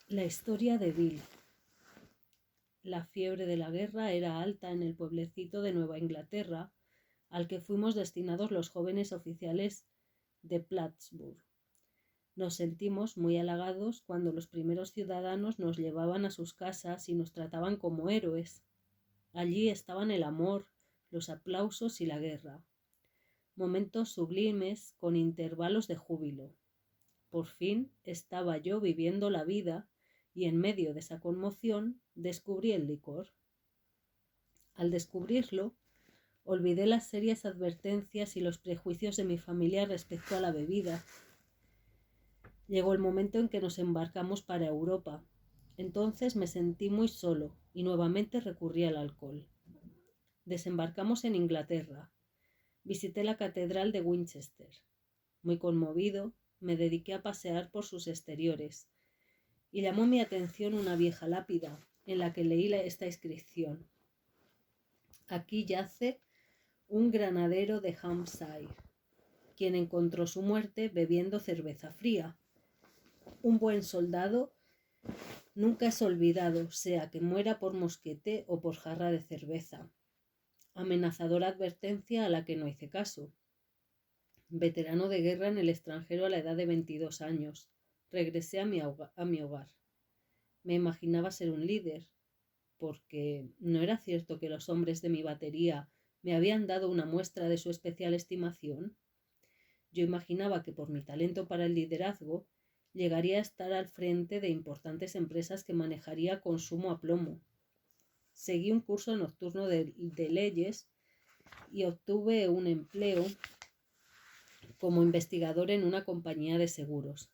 La historia de Bill. La fiebre de la guerra era alta en el pueblecito de Nueva Inglaterra, al que fuimos destinados los jóvenes oficiales de Plattsburgh. Nos sentimos muy halagados cuando los primeros ciudadanos nos llevaban a sus casas y nos trataban como héroes. Allí estaban el amor, los aplausos y la guerra. Momentos sublimes con intervalos de júbilo. Por fin estaba yo viviendo la vida y en medio de esa conmoción descubrí el licor. Al descubrirlo, olvidé las serias advertencias y los prejuicios de mi familia respecto a la bebida. Llegó el momento en que nos embarcamos para Europa. Entonces me sentí muy solo y nuevamente recurrí al alcohol. Desembarcamos en Inglaterra. Visité la catedral de Winchester. Muy conmovido, me dediqué a pasear por sus exteriores y llamó mi atención una vieja lápida en la que leí esta inscripción: aquí yace un granadero de Hampshire, quien encontró su muerte bebiendo cerveza fría. Un buen soldado nunca es olvidado, sea que muera por mosquete o por jarra de cerveza. Amenazadora advertencia a la que no hice caso. Veterano de guerra en el extranjero a la edad de 22 años, regresé a mi hogar. Me imaginaba ser un líder, porque ¿no era cierto que los hombres de mi batería me habían dado una muestra de su especial estimación? Yo imaginaba que por mi talento para el liderazgo llegaría a estar al frente de importantes empresas que manejaría con sumo aplomo. Seguí un curso nocturno de leyes y obtuve un empleo como investigador en una compañía de seguros.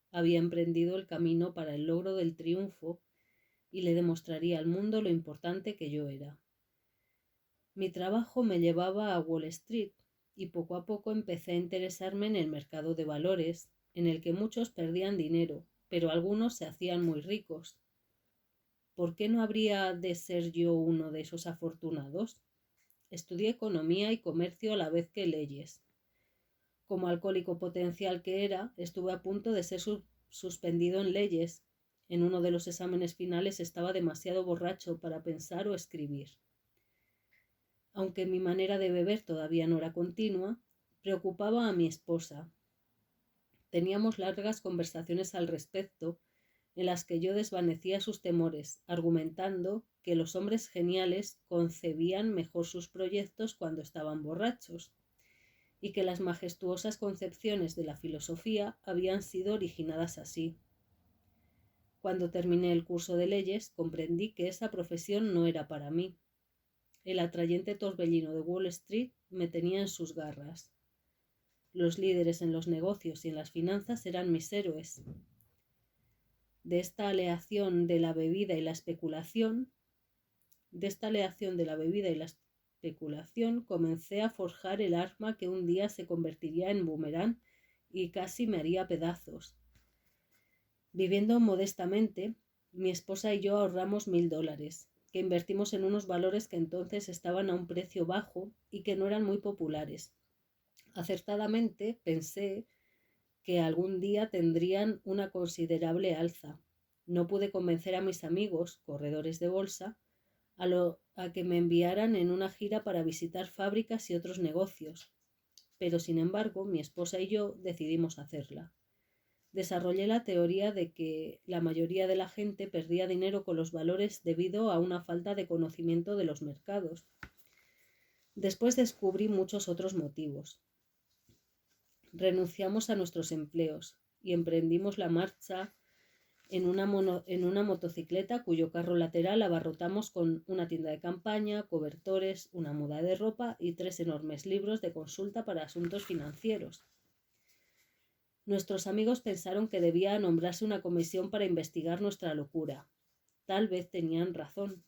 Había emprendido el camino para el logro del triunfo y le demostraría al mundo lo importante que yo era. Mi trabajo me llevaba a Wall Street y poco a poco empecé a interesarme en el mercado de valores, en el que muchos perdían dinero, pero algunos se hacían muy ricos. ¿Por qué no habría de ser yo uno de esos afortunados? Estudié economía y comercio a la vez que leyes. Como alcohólico potencial que era, estuve a punto de ser suspendido en leyes. En uno de los exámenes finales estaba demasiado borracho para pensar o escribir. Aunque mi manera de beber todavía no era continua, preocupaba a mi esposa. Teníamos largas conversaciones al respecto, en las que yo desvanecía sus temores, argumentando que los hombres geniales concebían mejor sus proyectos cuando estaban borrachos, y que las majestuosas concepciones de la filosofía habían sido originadas así. Cuando terminé el curso de leyes, comprendí que esa profesión no era para mí. El atrayente torbellino de Wall Street me tenía en sus garras. Los líderes en los negocios y en las finanzas eran mis héroes. De esta aleación de la bebida y la especulación, comencé a forjar el arma que un día se convertiría en boomerang y casi me haría pedazos. Viviendo modestamente, mi esposa y yo ahorramos $1,000, que invertimos en unos valores que entonces estaban a un precio bajo y que no eran muy populares. Acertadamente pensé que algún día tendrían una considerable alza. No pude convencer a mis amigos, corredores de bolsa, a que me enviaran en una gira para visitar fábricas y otros negocios, pero sin embargo mi esposa y yo decidimos hacerla. Desarrollé la teoría de que la mayoría de la gente perdía dinero con los valores debido a una falta de conocimiento de los mercados. Después descubrí muchos otros motivos. Renunciamos a nuestros empleos y emprendimos la marcha en una motocicleta cuyo carro lateral abarrotamos con una tienda de campaña, cobertores, una muda de ropa y 3 enormes libros de consulta para asuntos financieros. Nuestros amigos pensaron que debía nombrarse una comisión para investigar nuestra locura. Tal vez tenían razón.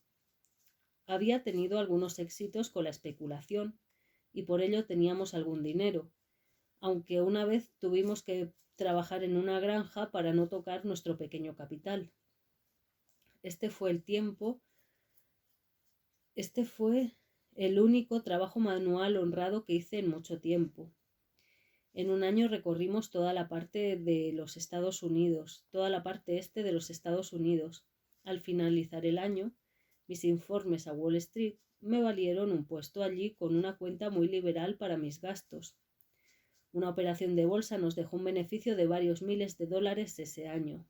Había tenido algunos éxitos con la especulación y por ello teníamos algún dinero, aunque una vez tuvimos que trabajar en una granja para no tocar nuestro pequeño capital. Este fue el único trabajo manual honrado que hice en mucho tiempo. En un año recorrimos toda la parte de los Estados Unidos, toda la parte este de los Estados Unidos. Al finalizar el año, mis informes a Wall Street me valieron un puesto allí con una cuenta muy liberal para mis gastos. Una operación de bolsa nos dejó un beneficio de varios miles de dólares ese año.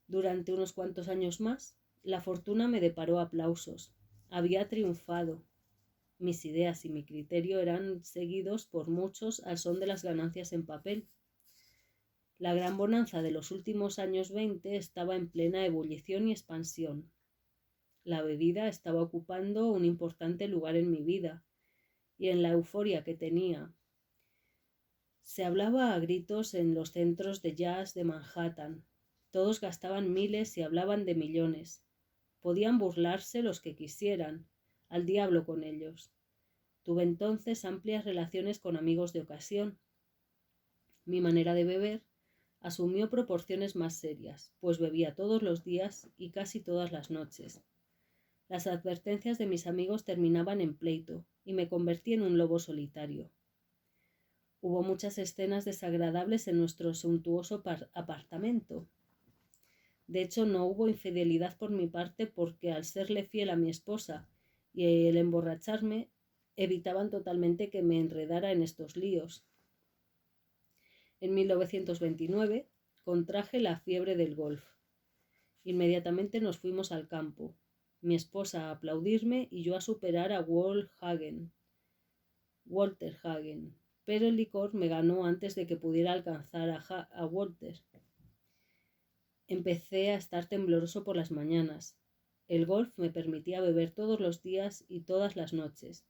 Durante unos cuantos años más, la fortuna me deparó aplausos. Había triunfado. Mis ideas y mi criterio eran seguidos por muchos al son de las ganancias en papel. La gran bonanza de los últimos años 20 estaba en plena ebullición y expansión. La bebida estaba ocupando un importante lugar en mi vida, y en la euforia que tenía. Se hablaba a gritos en los centros de jazz de Manhattan. Todos gastaban miles y hablaban de millones. Podían burlarse los que quisieran, al diablo con ellos. Tuve entonces amplias relaciones con amigos de ocasión. Mi manera de beber asumió proporciones más serias, pues bebía todos los días y casi todas las noches. Las advertencias de mis amigos terminaban en pleito y me convertí en un lobo solitario. Hubo muchas escenas desagradables en nuestro suntuoso apartamento. De hecho, no hubo infidelidad por mi parte porque al serle fiel a mi esposa y el emborracharme, evitaban totalmente que me enredara en estos líos. En 1929 contraje la fiebre del golf. Inmediatamente nos fuimos al campo. Mi esposa a aplaudirme y yo a superar a Walter Hagen. Pero el licor me ganó antes de que pudiera alcanzar a Walter. Empecé a estar tembloroso por las mañanas. El golf me permitía beber todos los días y todas las noches.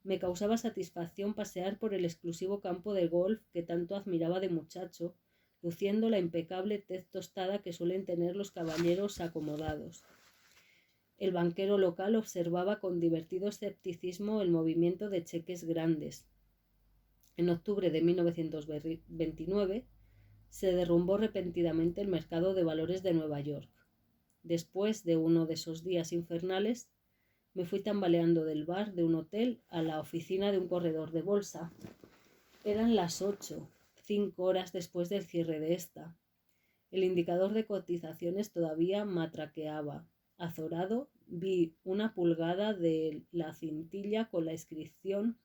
Me causaba satisfacción pasear por el exclusivo campo de golf que tanto admiraba de muchacho, luciendo la impecable tez tostada que suelen tener los caballeros acomodados. El banquero local observaba con divertido escepticismo el movimiento de cheques grandes. En octubre de 1929 se derrumbó repentinamente el mercado de valores de Nueva York. Después de uno de esos días infernales, me fui tambaleando del bar de un hotel a la oficina de un corredor de bolsa. Eran las 8, 5 horas después del cierre de esta. El indicador de cotizaciones todavía matraqueaba. Azorado, vi una pulgada de la cintilla con la inscripción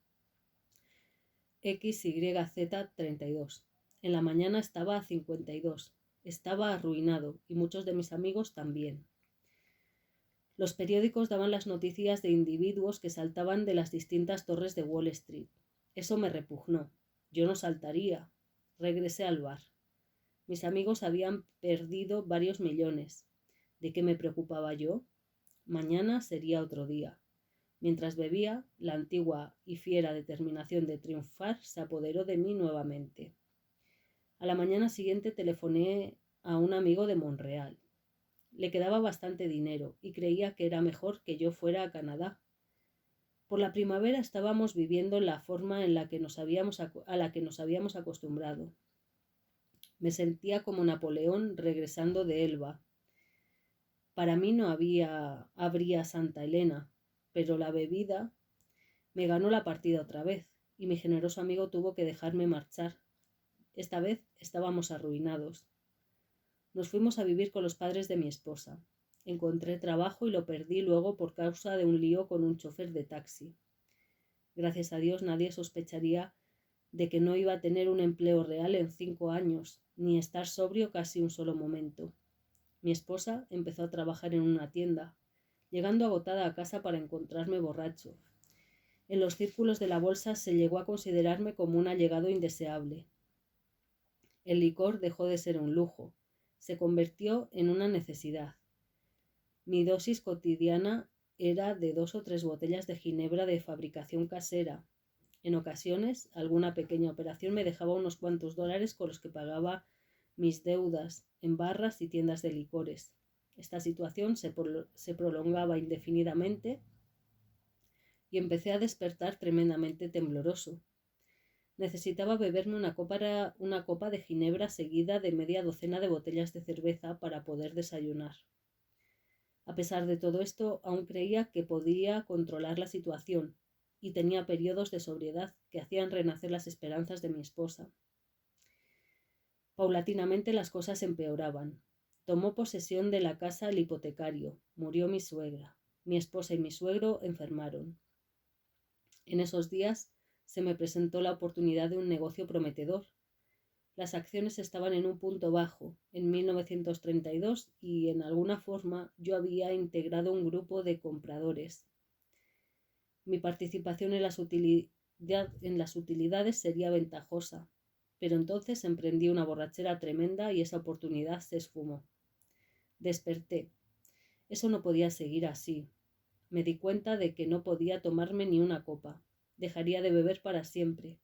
XYZ32. En la mañana estaba a 52. Estaba arruinado y muchos de mis amigos también. Los periódicos daban las noticias de individuos que saltaban de las distintas torres de Wall Street. Eso me repugnó. Yo no saltaría. Regresé al bar. Mis amigos habían perdido varios millones. ¿De qué me preocupaba yo? Mañana sería otro día. Mientras bebía, la antigua y fiera determinación de triunfar se apoderó de mí nuevamente. A la mañana siguiente telefoné a un amigo de Montreal. Le quedaba bastante dinero y creía que era mejor que yo fuera a Canadá. Por la primavera estábamos viviendo la forma en la que a la que nos habíamos acostumbrado. Me sentía como Napoleón regresando de Elba. Para mí no habría Santa Elena, pero la bebida me ganó la partida otra vez y mi generoso amigo tuvo que dejarme marchar. Esta vez estábamos arruinados. Nos fuimos a vivir con los padres de mi esposa. Encontré trabajo y lo perdí luego por causa de un lío con un chofer de taxi. Gracias a Dios nadie sospecharía de que no iba a tener un empleo real en 5 años, ni estar sobrio casi un solo momento. Mi esposa empezó a trabajar en una tienda, llegando agotada a casa para encontrarme borracho. En los círculos de la bolsa se llegó a considerarme como un allegado indeseable. El licor dejó de ser un lujo, se convirtió en una necesidad. Mi dosis cotidiana era de 2 o 3 botellas de ginebra de fabricación casera. En ocasiones, alguna pequeña operación me dejaba unos cuantos dólares con los que pagaba mis deudas en barras y tiendas de licores. Esta situación se prolongaba indefinidamente y empecé a despertar tremendamente tembloroso. Necesitaba beberme una copa de ginebra seguida de media docena de botellas de cerveza para poder desayunar. A pesar de todo esto, aún creía que podía controlar la situación, y tenía periodos de sobriedad que hacían renacer las esperanzas de mi esposa. Paulatinamente las cosas empeoraban. Tomó posesión de la casa el hipotecario, murió mi suegra, mi esposa y mi suegro enfermaron. En esos días se me presentó la oportunidad de un negocio prometedor. Las acciones estaban en un punto bajo, en 1932, y en alguna forma yo había integrado un grupo de compradores. Mi participación en las utilidades sería ventajosa, pero entonces emprendí una borrachera tremenda y esa oportunidad se esfumó. Desperté. Eso no podía seguir así. Me di cuenta de que no podía tomarme ni una copa. Dejaría de beber para siempre.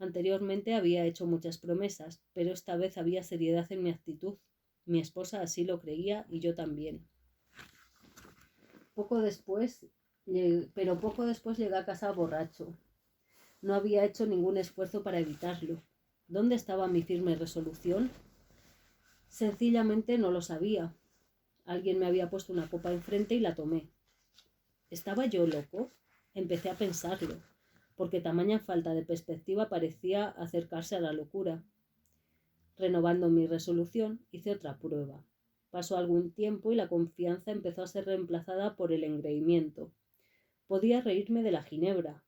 Anteriormente había hecho muchas promesas, pero esta vez había seriedad en mi actitud. Mi esposa así lo creía y yo también. Poco después llegué a casa borracho. No había hecho ningún esfuerzo para evitarlo. ¿Dónde estaba mi firme resolución? Sencillamente no lo sabía. Alguien me había puesto una copa enfrente y la tomé. ¿Estaba yo loco? Empecé a pensarlo, porque tamaña falta de perspectiva parecía acercarse a la locura. Renovando mi resolución, hice otra prueba. Pasó algún tiempo y la confianza empezó a ser reemplazada por el engreimiento. Podía reírme de la ginebra.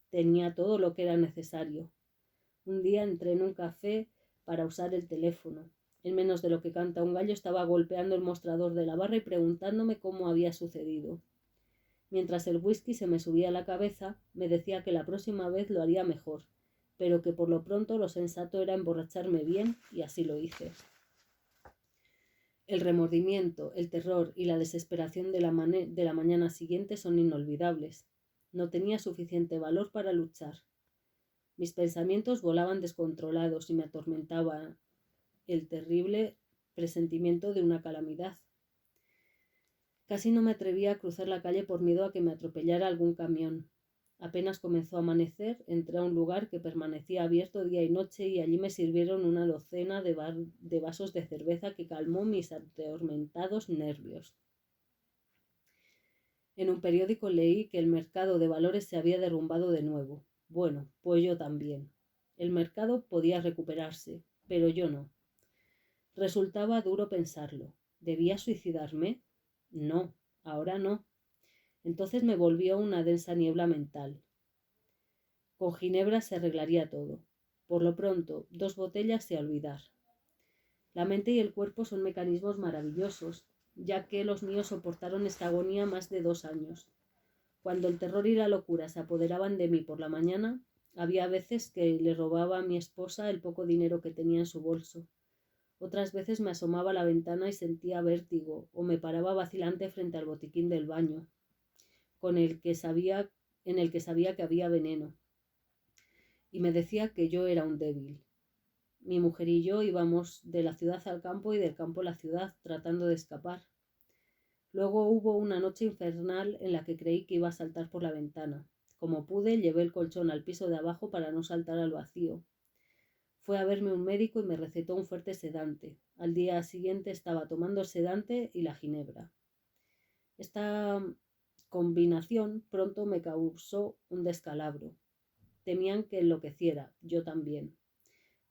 Tenía todo lo que era necesario. Un día entré en un café para usar el teléfono. En menos de lo que canta un gallo estaba golpeando el mostrador de la barra y preguntándome cómo había sucedido. Mientras el whisky se me subía a la cabeza, me decía que la próxima vez lo haría mejor, pero que por lo pronto lo sensato era emborracharme bien, y así lo hice. El remordimiento, el terror y la desesperación de la mañana siguiente son inolvidables. No tenía suficiente valor para luchar. Mis pensamientos volaban descontrolados y me atormentaba el terrible presentimiento de una calamidad. Casi no me atrevía a cruzar la calle por miedo a que me atropellara algún camión. Apenas comenzó a amanecer, entré a un lugar que permanecía abierto día y noche y allí me sirvieron una docena de vasos de cerveza que calmó mis atormentados nervios. En un periódico leí que el mercado de valores se había derrumbado de nuevo. Bueno, pues yo también. El mercado podía recuperarse, pero yo no. Resultaba duro pensarlo. ¿Debía suicidarme? No, ahora no. Entonces me volvió una densa niebla mental. Con ginebra se arreglaría todo. Por lo pronto, 2 botellas y a olvidar. La mente y el cuerpo son mecanismos maravillosos, ya que los míos soportaron esta agonía más de 2 años. Cuando el terror y la locura se apoderaban de mí por la mañana, había veces que le robaba a mi esposa el poco dinero que tenía en su bolso. Otras veces me asomaba a la ventana y sentía vértigo, o me paraba vacilante frente al botiquín del baño, en el que sabía que había veneno, y me decía que yo era un débil. Mi mujer y yo íbamos de la ciudad al campo y del campo a la ciudad, tratando de escapar. Luego hubo una noche infernal en la que creí que iba a saltar por la ventana. Como pude, llevé el colchón al piso de abajo para no saltar al vacío. Fue a verme un médico y me recetó un fuerte sedante. Al día siguiente estaba tomando el sedante y la ginebra. Esta combinación pronto me causó un descalabro. Temían que enloqueciera, yo también.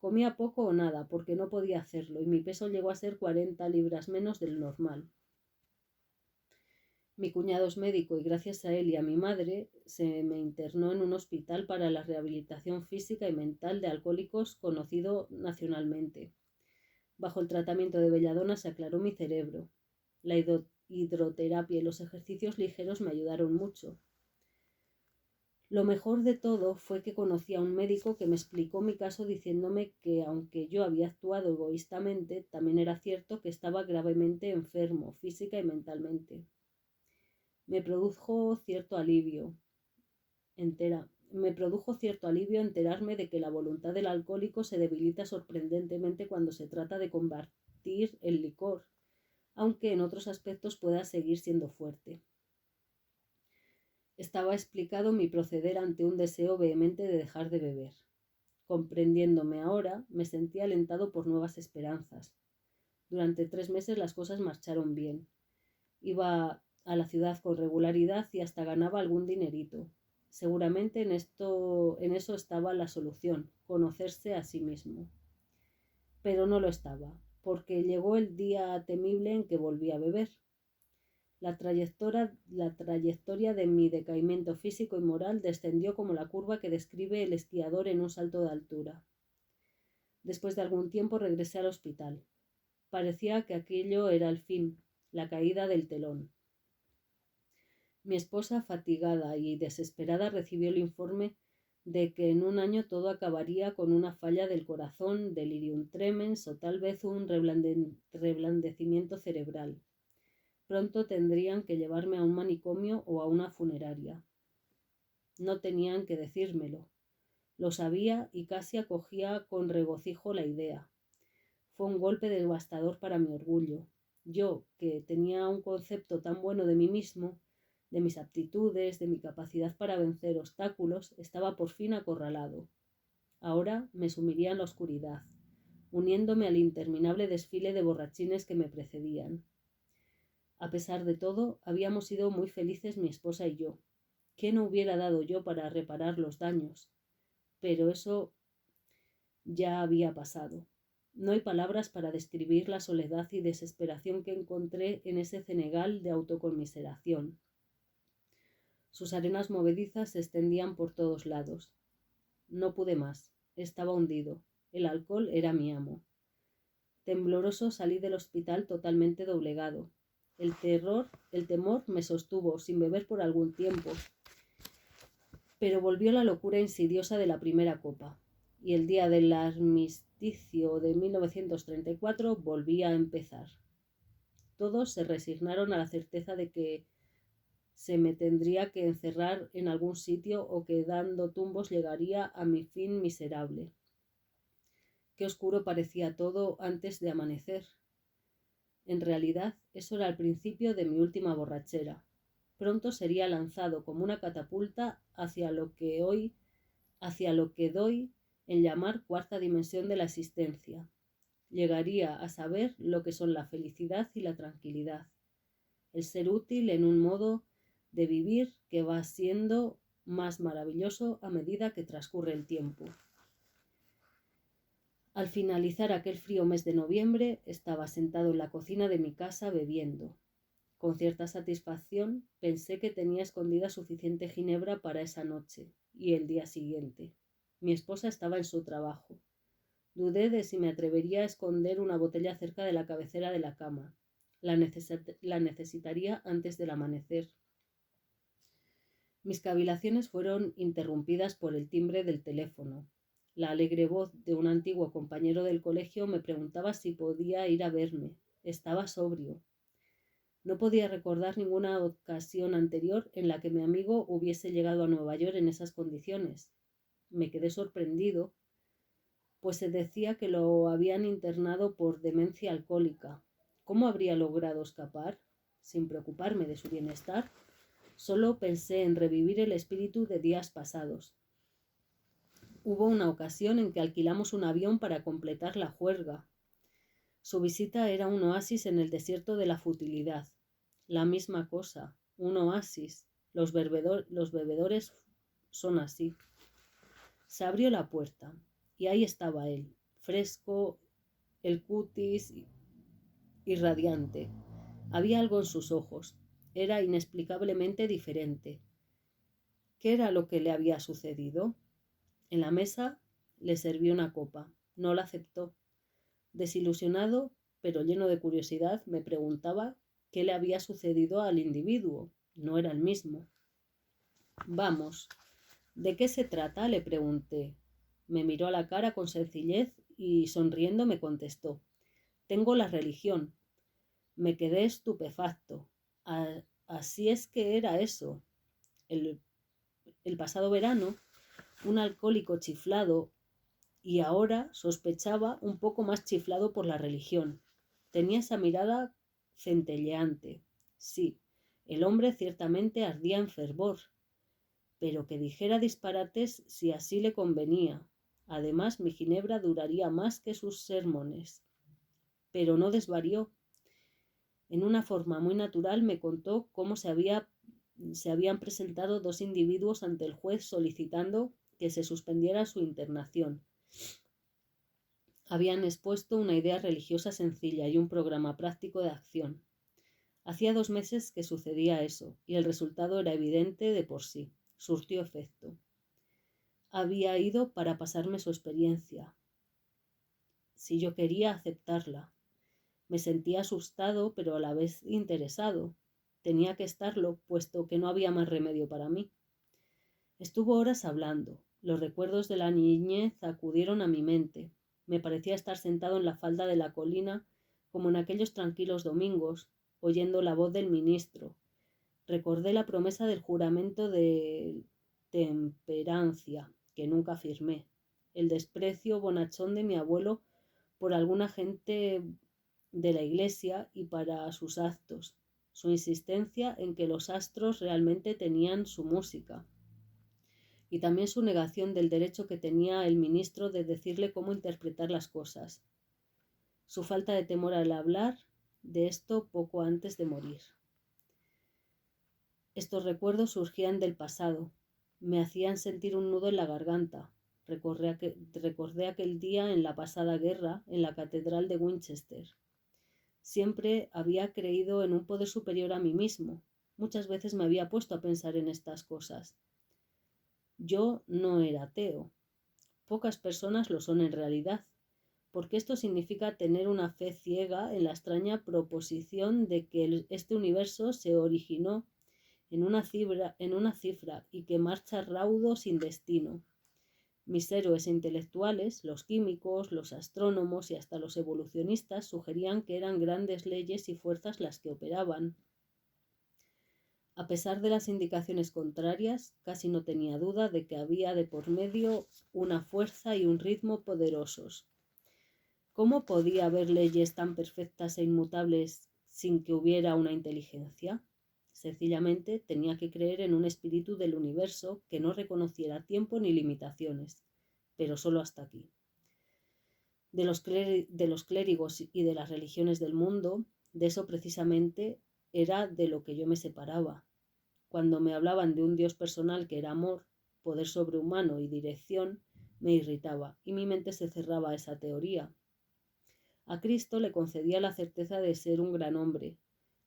Comía poco o nada porque no podía hacerlo y mi peso llegó a ser 40 libras menos del normal. Mi cuñado es médico y gracias a él y a mi madre se me internó en un hospital para la rehabilitación física y mental de alcohólicos conocido nacionalmente. Bajo el tratamiento de belladona se aclaró mi cerebro. La hidroterapia y los ejercicios ligeros me ayudaron mucho. Lo mejor de todo fue que conocí a un médico que me explicó mi caso diciéndome que aunque yo había actuado egoístamente, también era cierto que estaba gravemente enfermo, física y mentalmente. Me produjo cierto alivio enterarme de que la voluntad del alcohólico se debilita sorprendentemente cuando se trata de combatir el licor, aunque en otros aspectos pueda seguir siendo fuerte. Estaba explicado mi proceder ante un deseo vehemente de dejar de beber. Comprendiéndome ahora, me sentí alentado por nuevas esperanzas. Durante 3 meses las cosas marcharon bien. Iba a la ciudad con regularidad y hasta ganaba algún dinerito. Seguramente en eso estaba la solución, conocerse a sí mismo. Pero no lo estaba, porque llegó el día temible en que volví a beber. La trayectoria de mi decaimiento físico y moral descendió como la curva que describe el esquiador en un salto de altura. Después de algún tiempo regresé al hospital. Parecía que aquello era el fin, la caída del telón. Mi esposa, fatigada y desesperada, recibió el informe de que en un año todo acabaría con una falla del corazón, delirium tremens o tal vez un reblandecimiento cerebral. Pronto tendrían que llevarme a un manicomio o a una funeraria. No tenían que decírmelo. Lo sabía y casi acogía con regocijo la idea. Fue un golpe devastador para mi orgullo. Yo, que tenía un concepto tan bueno de mí mismo, de mis aptitudes, de mi capacidad para vencer obstáculos, estaba por fin acorralado. Ahora me sumiría en la oscuridad, uniéndome al interminable desfile de borrachines que me precedían. A pesar de todo, habíamos sido muy felices mi esposa y yo. ¿Qué no hubiera dado yo para reparar los daños? Pero eso ya había pasado. No hay palabras para describir la soledad y desesperación que encontré en ese cenagal de autoconmiseración. Sus arenas movedizas se extendían por todos lados. No pude más. Estaba hundido. El alcohol era mi amo. Tembloroso salí del hospital totalmente doblegado. El temor me sostuvo sin beber por algún tiempo. Pero volvió la locura insidiosa de la primera copa. Y el día del armisticio de 1934 volvía a empezar. Todos se resignaron a la certeza de que se me tendría que encerrar en algún sitio o que dando tumbos llegaría a mi fin miserable. Qué oscuro parecía todo antes de amanecer. En realidad, eso era el principio de mi última borrachera. Pronto sería lanzado como una catapulta hacia lo que doy en llamar cuarta dimensión de la existencia. Llegaría a saber lo que son la felicidad y la tranquilidad, el ser útil en un modo de vivir que va siendo más maravilloso a medida que transcurre el tiempo. Al finalizar aquel frío mes de noviembre, estaba sentado en la cocina de mi casa bebiendo. Con cierta satisfacción pensé que tenía escondida suficiente ginebra para esa noche y el día siguiente. Mi esposa estaba en su trabajo. Dudé de si me atrevería a esconder una botella cerca de la cabecera de la cama. La necesitaría antes del amanecer. Mis cavilaciones fueron interrumpidas por el timbre del teléfono. La alegre voz de un antiguo compañero del colegio me preguntaba si podía ir a verme. Estaba sobrio. No podía recordar ninguna ocasión anterior en la que mi amigo hubiese llegado a Nueva York en esas condiciones. Me quedé sorprendido, pues se decía que lo habían internado por demencia alcohólica. ¿Cómo habría logrado escapar? Sin preocuparme de su bienestar, solo pensé en revivir el espíritu de días pasados. Hubo una ocasión en que alquilamos un avión para completar la juerga. Su visita era un oasis en el desierto de la futilidad. La misma cosa, un oasis. Los bebedores son así. Se abrió la puerta y ahí estaba él, fresco, el cutis irradiante. Había algo en sus ojos. Era inexplicablemente diferente. ¿Qué era lo que le había sucedido? En la mesa le serví una copa. No la aceptó. Desilusionado, pero lleno de curiosidad, me preguntaba qué le había sucedido al individuo. No era el mismo. Vamos, ¿de qué se trata?, le pregunté. Me miró a la cara con sencillez y sonriendo me contestó. Tengo la religión. Me quedé estupefacto. Así es que era eso. El pasado verano, un alcohólico chiflado, y ahora sospechaba un poco más chiflado por la religión. Tenía esa mirada centelleante. Sí, el hombre ciertamente ardía en fervor, pero que dijera disparates si así le convenía. Además, mi ginebra duraría más que sus sermones. Pero no desvarió. En una forma muy natural me contó cómo se había se habían presentado 2 individuos ante el juez solicitando que se suspendiera su internación. Habían expuesto una idea religiosa sencilla y un programa práctico de acción. Hacía 2 meses que sucedía eso, y el resultado era evidente de por sí. Surtió efecto. Había ido para pasarme su experiencia, si yo quería aceptarla. Me sentía asustado, pero a la vez interesado. Tenía que estarlo, puesto que no había más remedio para mí. Estuvo horas hablando. Los recuerdos de la niñez acudieron a mi mente. Me parecía estar sentado en la falda de la colina, como en aquellos tranquilos domingos, oyendo la voz del ministro. Recordé la promesa del juramento de temperancia, que nunca firmé. El desprecio bonachón de mi abuelo por alguna gente de la iglesia y para sus actos. Su insistencia en que los astros realmente tenían su música. Y también su negación del derecho que tenía el ministro de decirle cómo interpretar las cosas. Su falta de temor al hablar de esto poco antes de morir. Estos recuerdos surgían del pasado. Me hacían sentir un nudo en la garganta. Recordé aquel día en la pasada guerra en la catedral de Winchester. Siempre había creído en un poder superior a mí mismo. Muchas veces me había puesto a pensar en estas cosas. Yo no era ateo. Pocas personas lo son en realidad, porque esto significa tener una fe ciega en la extraña proposición de que este universo se originó en una cifra y que marcha raudo sin destino. Mis héroes intelectuales, los químicos, los astrónomos y hasta los evolucionistas sugerían que eran grandes leyes y fuerzas las que operaban. A pesar de las indicaciones contrarias, casi no tenía duda de que había de por medio una fuerza y un ritmo poderosos. ¿Cómo podía haber leyes tan perfectas e inmutables sin que hubiera una inteligencia? Sencillamente tenía que creer en un espíritu del universo que no reconociera tiempo ni limitaciones, pero solo hasta aquí. De los clérigos y de las religiones del mundo, de eso precisamente era de lo que yo me separaba. Cuando me hablaban de un Dios personal que era amor, poder sobrehumano y dirección, me irritaba y mi mente se cerraba a esa teoría. A Cristo le concedía la certeza de ser un gran hombre,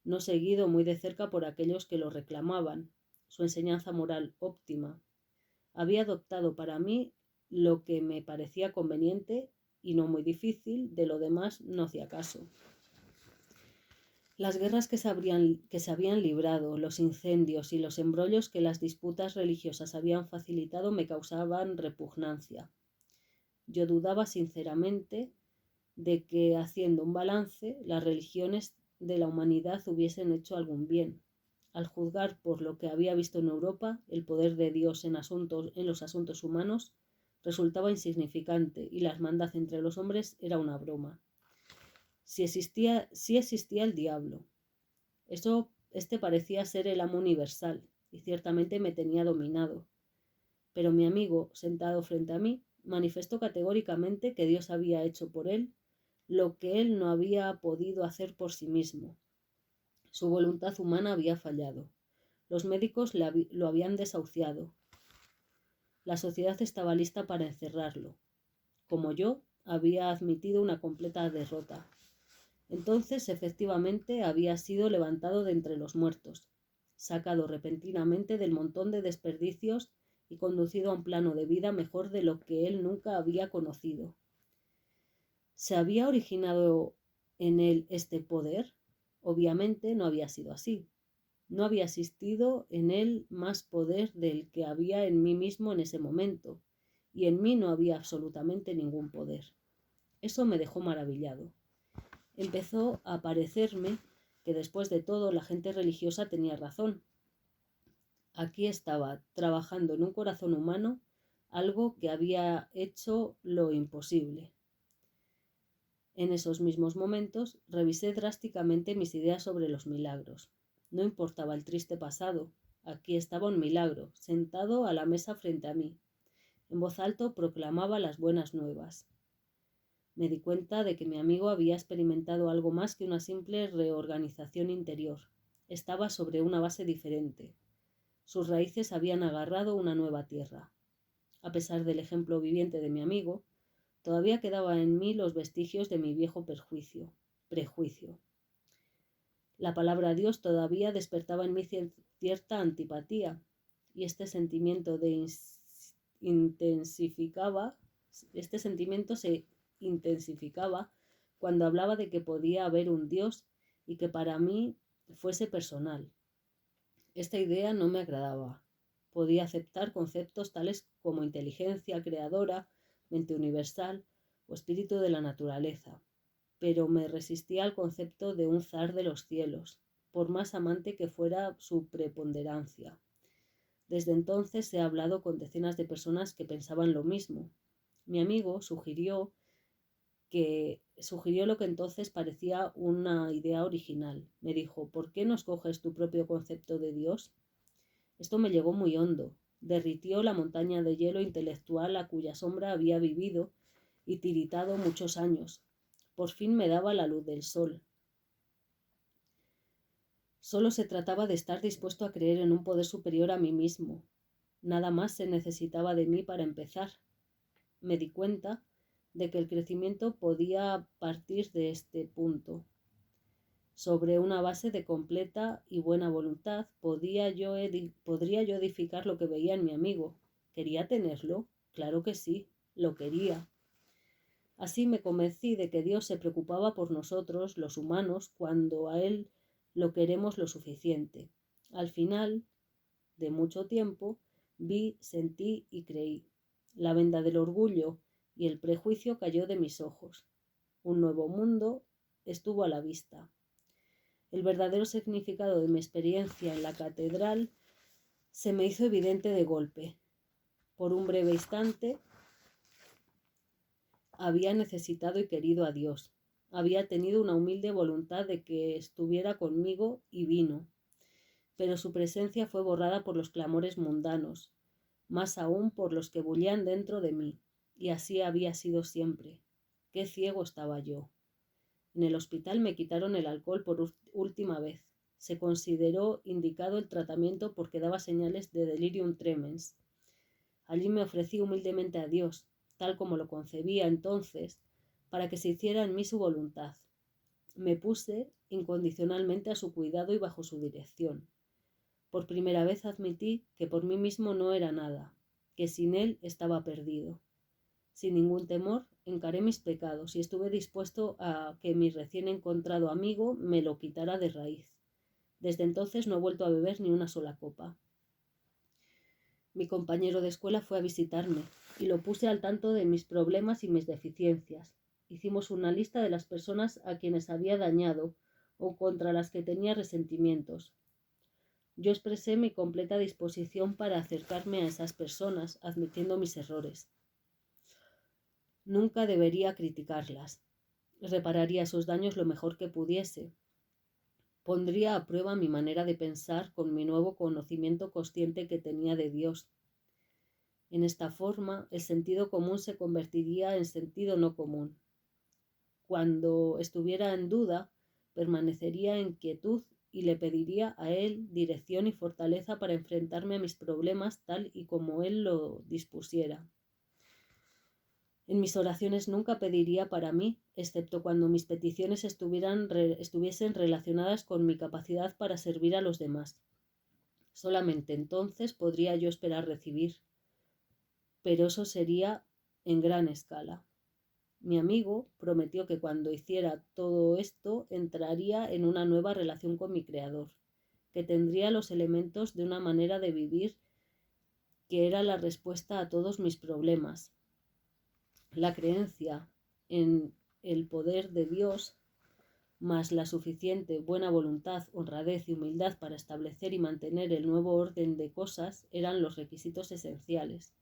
no seguido muy de cerca por aquellos que lo reclamaban, su enseñanza moral óptima. Había adoptado para mí lo que me parecía conveniente y no muy difícil, de lo demás no hacía caso. Las guerras que se habían librado, los incendios y los embrollos que las disputas religiosas habían facilitado me causaban repugnancia. Yo dudaba sinceramente de que, haciendo un balance, las religiones de la humanidad hubiesen hecho algún bien. Al juzgar por lo que había visto en Europa, el poder de Dios en los asuntos humanos resultaba insignificante y la hermandad entre los hombres era una broma. Sí existía el diablo. Este parecía ser el amo universal y ciertamente me tenía dominado. Pero mi amigo, sentado frente a mí, manifestó categóricamente que Dios había hecho por él lo que él no había podido hacer por sí mismo. Su voluntad humana había fallado. Los médicos lo habían desahuciado. La sociedad estaba lista para encerrarlo. Como yo, había admitido una completa derrota. Entonces, efectivamente, había sido levantado de entre los muertos, sacado repentinamente del montón de desperdicios y conducido a un plano de vida mejor de lo que él nunca había conocido. ¿Se había originado en él este poder? Obviamente no había sido así. No había existido en él más poder del que había en mí mismo en ese momento, y en mí no había absolutamente ningún poder. Eso me dejó maravillado. Empezó a parecerme que después de todo la gente religiosa tenía razón. Aquí estaba trabajando en un corazón humano algo que había hecho lo imposible. En esos mismos momentos revisé drásticamente mis ideas sobre los milagros. No importaba el triste pasado. Aquí estaba un milagro, sentado a la mesa frente a mí. En voz alta proclamaba las buenas nuevas. Me di cuenta de que mi amigo había experimentado algo más que una simple reorganización interior. Estaba sobre una base diferente. Sus raíces habían agarrado una nueva tierra. A pesar del ejemplo viviente de mi amigo, todavía quedaban en mí los vestigios de mi viejo prejuicio. La palabra Dios todavía despertaba en mí cierta antipatía, y este sentimiento se intensificaba cuando hablaba de que podía haber un Dios y que para mí fuese personal. Esta idea no me agradaba. Podía aceptar conceptos tales como inteligencia creadora, mente universal o espíritu de la naturaleza, pero me resistía al concepto de un zar de los cielos, por más amante que fuera su preponderancia. Desde entonces he hablado con decenas de personas que pensaban lo mismo. Mi amigo sugirió lo que entonces parecía una idea original. Me dijo: ¿por qué no escoges tu propio concepto de Dios? Esto me llegó muy hondo. Derritió la montaña de hielo intelectual a cuya sombra había vivido y tiritado muchos años. Por fin me daba la luz del sol. Solo se trataba de estar dispuesto a creer en un poder superior a mí mismo. Nada más se necesitaba de mí para empezar. Me di cuenta de que el crecimiento podía partir de este punto. Sobre una base de completa y buena voluntad, podría yo edificar lo que veía en mi amigo. ¿Quería tenerlo? Claro que sí, lo quería. Así me convencí de que Dios se preocupaba por nosotros, los humanos, cuando a Él lo queremos lo suficiente. Al final de mucho tiempo, vi, sentí y creí. La venda del orgullo y el prejuicio cayó de mis ojos. Un nuevo mundo estuvo a la vista. El verdadero significado de mi experiencia en la catedral se me hizo evidente de golpe. Por un breve instante había necesitado y querido a Dios. Había tenido una humilde voluntad de que estuviera conmigo y vino. Pero su presencia fue borrada por los clamores mundanos, más aún por los que bullían dentro de mí, y así había sido siempre. Qué ciego estaba yo. En el hospital me quitaron el alcohol por última vez. Se consideró indicado el tratamiento porque daba señales de delirium tremens. Allí me ofrecí humildemente a Dios, tal como lo concebía entonces, para que se hiciera en mí su voluntad. Me puse incondicionalmente a su cuidado y bajo su dirección. Por primera vez admití que por mí mismo no era nada, que sin Él estaba perdido. Sin ningún temor, encaré mis pecados y estuve dispuesto a que mi recién encontrado amigo me lo quitara de raíz. Desde entonces no he vuelto a beber ni una sola copa. Mi compañero de escuela fue a visitarme y lo puse al tanto de mis problemas y mis deficiencias. Hicimos una lista de las personas a quienes había dañado o contra las que tenía resentimientos. Yo expresé mi completa disposición para acercarme a esas personas, admitiendo mis errores. Nunca debería criticarlas. Repararía sus daños lo mejor que pudiese. Pondría a prueba mi manera de pensar con mi nuevo conocimiento consciente que tenía de Dios. En esta forma, el sentido común se convertiría en sentido no común. Cuando estuviera en duda, permanecería en quietud y le pediría a Él dirección y fortaleza para enfrentarme a mis problemas tal y como Él lo dispusiera. En mis oraciones nunca pediría para mí, excepto cuando mis peticiones estuviesen relacionadas con mi capacidad para servir a los demás. Solamente entonces podría yo esperar recibir, pero eso sería en gran escala. Mi amigo prometió que cuando hiciera todo esto entraría en una nueva relación con mi Creador, que tendría los elementos de una manera de vivir que era la respuesta a todos mis problemas. La creencia en el poder de Dios, más la suficiente buena voluntad, honradez y humildad para establecer y mantener el nuevo orden de cosas eran los requisitos esenciales.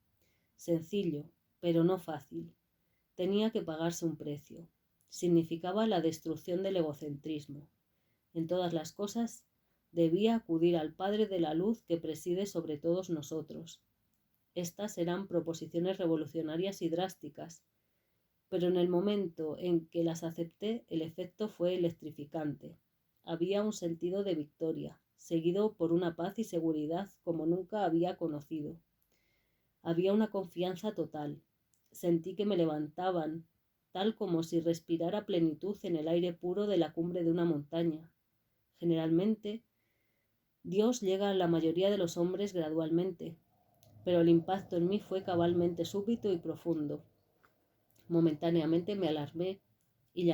Sencillo, pero no fácil. Tenía que pagarse un precio. Significaba la destrucción del egocentrismo. En todas las cosas debía acudir al Padre de la Luz que preside sobre todos nosotros. Estas eran proposiciones revolucionarias y drásticas, pero en el momento en que las acepté, el efecto fue electrificante. Había un sentido de victoria. seguido por una paz y seguridad como nunca había conocido. Había una confianza total. Sentí que me levantaban, tal como si respirara plenitud en el aire puro de la cumbre de una montaña. Generalmente, Dios llega a la mayoría de los hombres gradualmente, pero el impacto en mí fue cabalmente súbito y profundo. Momentáneamente me alarmé y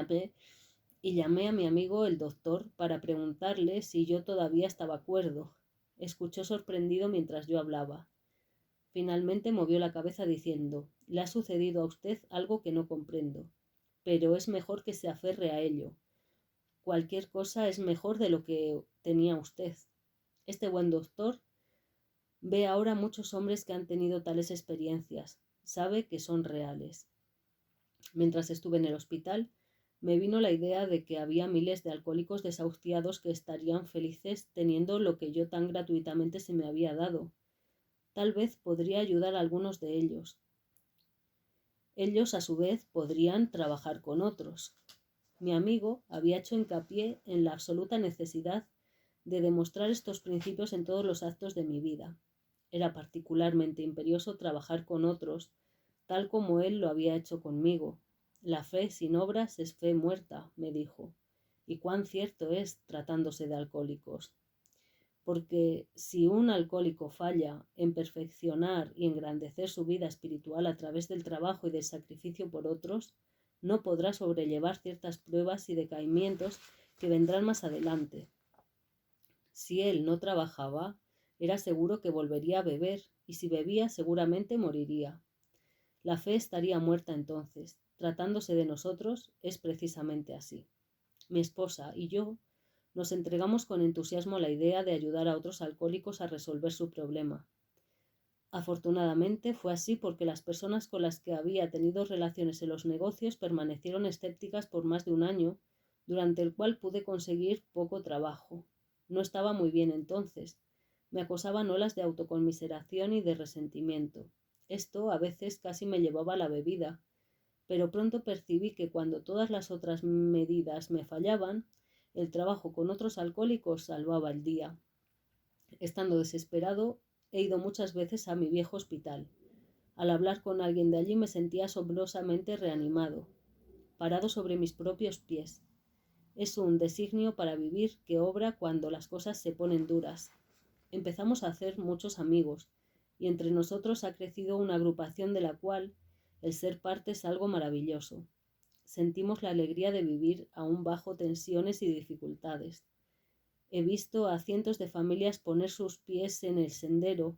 llamé a mi amigo el doctor para preguntarle si yo todavía estaba cuerdo. Escuchó sorprendido mientras yo hablaba. Finalmente movió la cabeza diciendo: «Le ha sucedido a usted algo que no comprendo, pero es mejor que se aferre a ello. Cualquier cosa es mejor de lo que tenía usted. Este buen doctor ve ahora muchos hombres que han tenido tales experiencias. Sabe que son reales». Mientras estuve en el hospital, me vino la idea de que había miles de alcohólicos desahuciados que estarían felices teniendo lo que yo tan gratuitamente se me había dado. Tal vez podría ayudar a algunos de ellos. Ellos, a su vez, podrían trabajar con otros. Mi amigo había hecho hincapié en la absoluta necesidad de demostrar estos principios en todos los actos de mi vida. Era particularmente imperioso trabajar con otros, tal como él lo había hecho conmigo. La fe sin obras es fe muerta, me dijo. Y cuán cierto es tratándose de alcohólicos. Porque si un alcohólico falla en perfeccionar y engrandecer su vida espiritual a través del trabajo y del sacrificio por otros, no podrá sobrellevar ciertas pruebas y decaimientos que vendrán más adelante. Si él no trabajaba, era seguro que volvería a beber, y si bebía seguramente moriría. La fe estaría muerta entonces. Tratándose de nosotros, es precisamente así. Mi esposa y yo nos entregamos con entusiasmo a la idea de ayudar a otros alcohólicos a resolver su problema. Afortunadamente fue así porque las personas con las que había tenido relaciones en los negocios permanecieron escépticas por más de un año, durante el cual pude conseguir poco trabajo. No estaba muy bien entonces. Me acosaban olas de autoconmiseración y de resentimiento. Esto a veces casi me llevaba a la bebida, pero pronto percibí que cuando todas las otras medidas me fallaban, el trabajo con otros alcohólicos salvaba el día. Estando desesperado, he ido muchas veces a mi viejo hospital. Al hablar con alguien de allí me sentía asombrosamente reanimado, parado sobre mis propios pies. Es un designio para vivir que obra cuando las cosas se ponen duras. Empezamos a hacer muchos amigos, y entre nosotros ha crecido una agrupación de la cual el ser parte es algo maravilloso. Sentimos la alegría de vivir aún bajo tensiones y dificultades. He visto a cientos de familias poner sus pies en el sendero,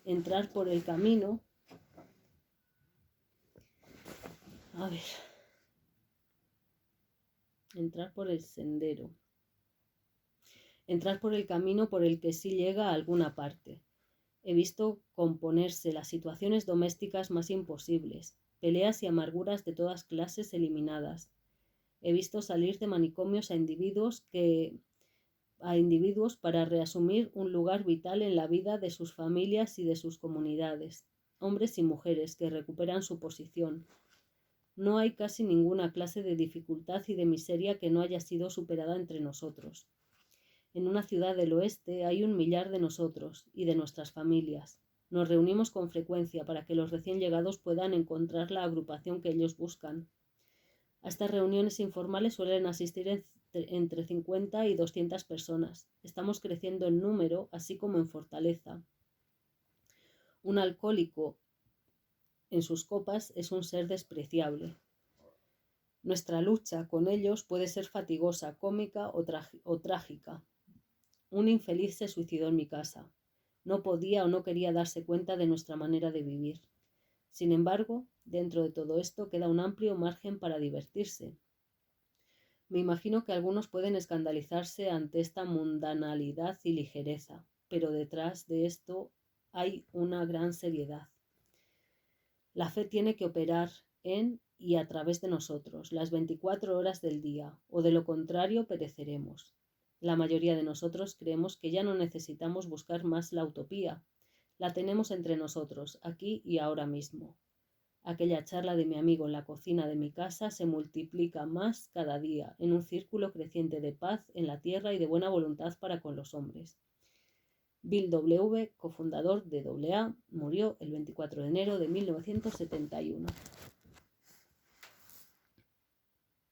entrar por el camino. Entrar por el sendero. Entrar por el camino por el que sí llega a alguna parte. He visto componerse las situaciones domésticas más imposibles, peleas y amarguras de todas clases eliminadas. He visto salir de manicomios a individuos para reasumir un lugar vital en la vida de sus familias y de sus comunidades, hombres y mujeres que recuperan su posición. No hay casi ninguna clase de dificultad y de miseria que no haya sido superada entre nosotros. En una ciudad del oeste hay 1 millar de nosotros y de nuestras familias. Nos reunimos con frecuencia para que los recién llegados puedan encontrar la agrupación que ellos buscan. A estas reuniones informales suelen asistir entre 50 y 200 personas. Estamos creciendo en número, así como en fortaleza. Un alcohólico en sus copas es un ser despreciable. Nuestra lucha con ellos puede ser fatigosa, cómica o trágica. Un infeliz se suicidó en mi casa. No podía o no quería darse cuenta de nuestra manera de vivir. Sin embargo, dentro de todo esto queda un amplio margen para divertirse. Me imagino que algunos pueden escandalizarse ante esta mundanalidad y ligereza, pero detrás de esto hay una gran seriedad. La fe tiene que operar en y a través de nosotros las 24 horas del día, o de lo contrario pereceremos. La mayoría de nosotros creemos que ya no necesitamos buscar más la utopía. La tenemos entre nosotros, aquí y ahora mismo. Aquella charla de mi amigo en la cocina de mi casa se multiplica más cada día en un círculo creciente de paz en la tierra y de buena voluntad para con los hombres. Bill W., cofundador de AA, murió el 24 de enero de 1971.